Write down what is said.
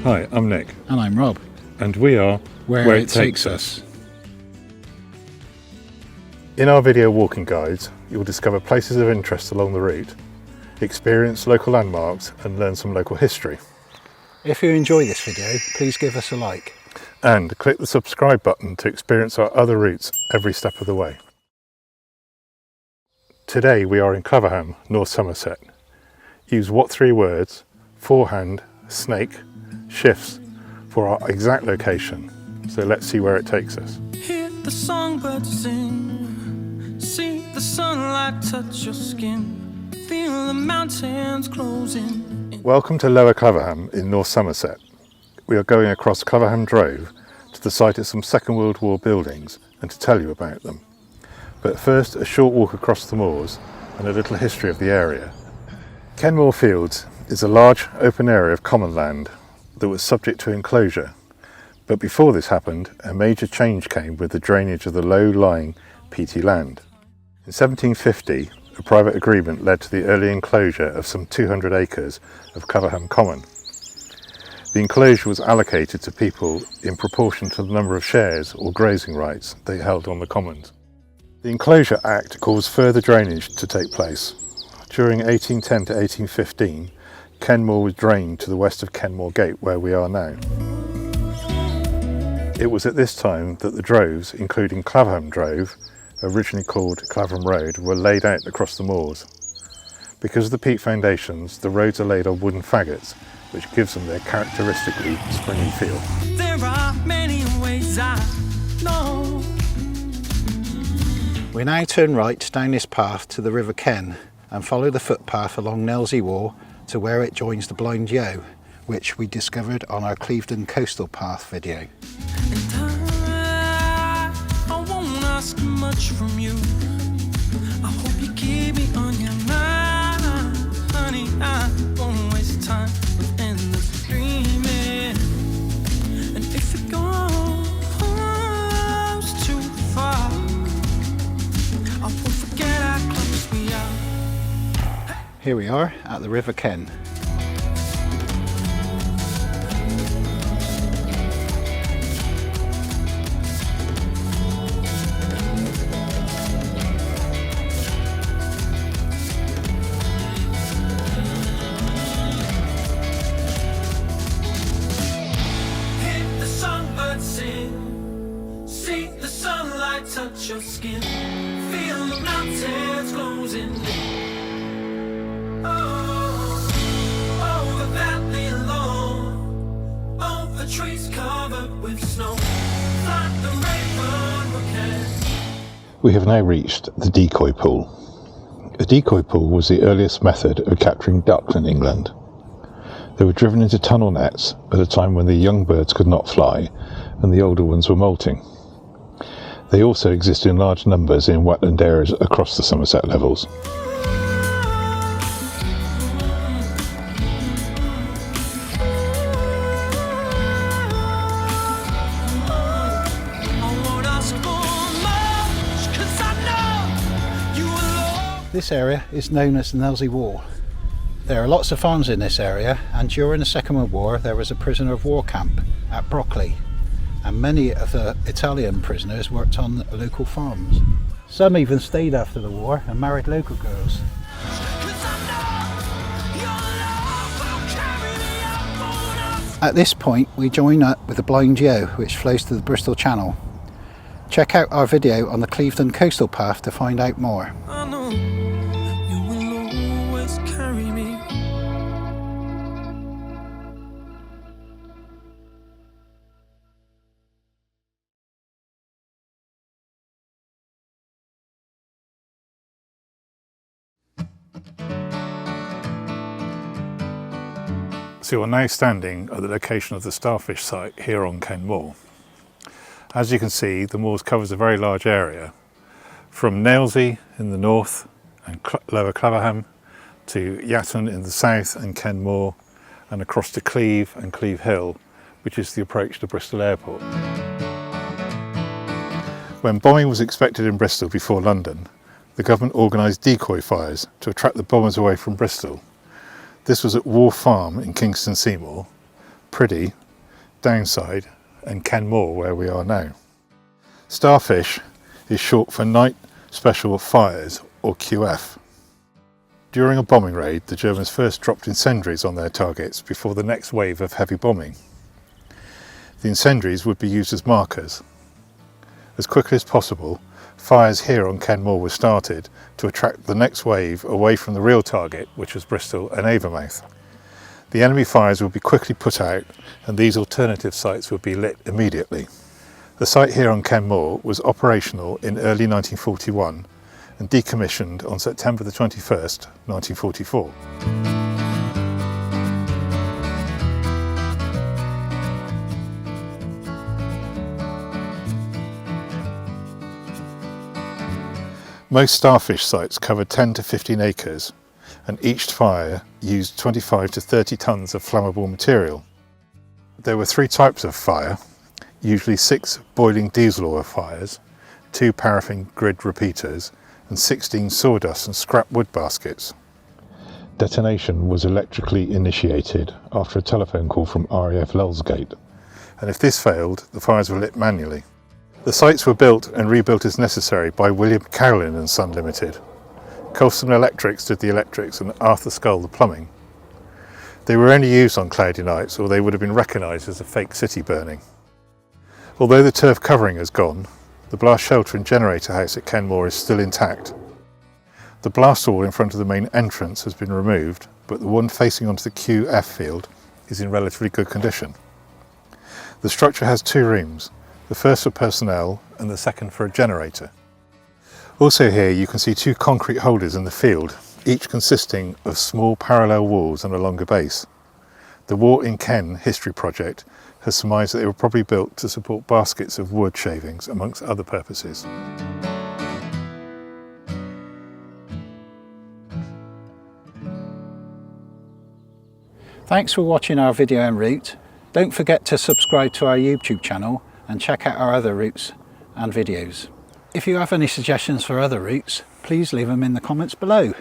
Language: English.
Hi, I'm Nick. And I'm Rob. And we are Where It Takes Us. In our video walking guides, you'll discover places of interest along the route, experience local landmarks and learn some local history. If you enjoy this video, please give us a like. And click the subscribe button to experience our other routes every step of the way. Today we are in Claverham, North Somerset. Use what three words, forehand, snake, shifts for our exact location. So let's see where it takes us. Hear the songbirds sing, see the sunlight touch your skin, feel the mountains closing. Welcome to Lower Claverham in North Somerset. We are going across Claverham Drove to the site of some Second World War buildings and to tell you about them. But first, a short walk across the moors and a little history of the area. Kenmore Fields is a large open area of common land that was subject to enclosure. But before this happened, a major change came with the drainage of the low-lying peaty land. In 1750, a private agreement led to the early enclosure of some 200 acres of Claverham Common. The enclosure was allocated to people in proportion to the number of shares or grazing rights they held on the commons. The Enclosure Act caused further drainage to take place. During 1810 to 1815, Kenmore was drained to the west of Kenmore Gate, where we are now. It was at this time that the droves, including Claverham Drove, originally called Claverham Road, were laid out across the moors. Because of the peat foundations, the roads are laid on wooden faggots, which gives them their characteristically springy feel. There are many ways I know. We now turn right down this path to the River Ken and follow the footpath along Knelsey Wall to where it joins the Blind Yow, which we discovered on our Clevedon Coastal Path video. And I won't ask much from you. I hope you keep me on your mind, honey. I won't waste time with endless dreaming. And if it goes too far, I won't forget how close we are. Here we are at the River Ken. Hear the songbirds sing, see the sunlight touch your skin, feel the mountains closing in. Over valley alone, over trees covered with snow, like the raven rocket. We have now reached the decoy pool. A decoy pool was the earliest method of capturing ducks in England. They were driven into tunnel nets at a time when the young birds could not fly and the older ones were molting. They also exist in large numbers in wetland areas across the Somerset levels. This area is known as the Knelsey Wall. There are lots of farms in this area, and during the Second World War there was a prisoner of war camp at Brockley, and many of the Italian prisoners worked on local farms. Some even stayed after the war and married local girls. At this point we join up with the Blind Yow, which flows to the Bristol Channel. Check out our video on the Clevedon Coastal Path to find out more. I know you will always carry me. So you're now standing at the location of the starfish site here on Kenmore. As you can see, the moors covers a very large area, from Knelsey in the north and Lower Claverham to Yatton in the south and Kenmore, and across to Cleve and Cleve Hill, which is the approach to Bristol Airport. When bombing was expected in Bristol before London, the government organised decoy fires to attract the bombers away from Bristol. This was at Wharf Farm in Kingston Seymour, Priddy, Downside and Kenmore, where we are now. Starfish is short for Night Special Fires, or QF. During a bombing raid, the Germans first dropped incendiaries on their targets before the next wave of heavy bombing. The incendiaries would be used as markers. As quickly as possible, fires here on Kenmore were started to attract the next wave away from the real target, which was Bristol and Avonmouth. The enemy fires would be quickly put out and these alternative sites would be lit immediately. The site here on Kenmore was operational in early 1941 and decommissioned on September the 21st, 1944. Most starfish sites covered 10 to 15 acres and each fire used 25 to 30 tonnes of flammable material. There were 3 types of fire, usually 6 boiling diesel oil fires, 2 paraffin grid repeaters and 16 sawdust and scrap wood baskets. Detonation was electrically initiated after a telephone call from RAF Lulsgate, and if this failed, the fires were lit manually. The sites were built and rebuilt as necessary by William Cowlin and Son Limited. Colston Electrics did the electrics and Arthur Scull the plumbing. They were only used on cloudy nights or they would have been recognised as a fake city burning. Although the turf covering has gone, the blast shelter and generator house at Kenmore is still intact. The blast wall in front of the main entrance has been removed, but the one facing onto the QF field is in relatively good condition. The structure has 2 rooms, the first for personnel and the second for a generator. Also here you can see 2 concrete holders in the field, each consisting of small parallel walls and a longer base. The War in Ken history project has surmised that they were probably built to support baskets of wood shavings amongst other purposes. Thanks for watching our video en route. Don't forget to subscribe to our YouTube channel and check out our other routes and videos. If you have any suggestions for other routes, please leave them in the comments below.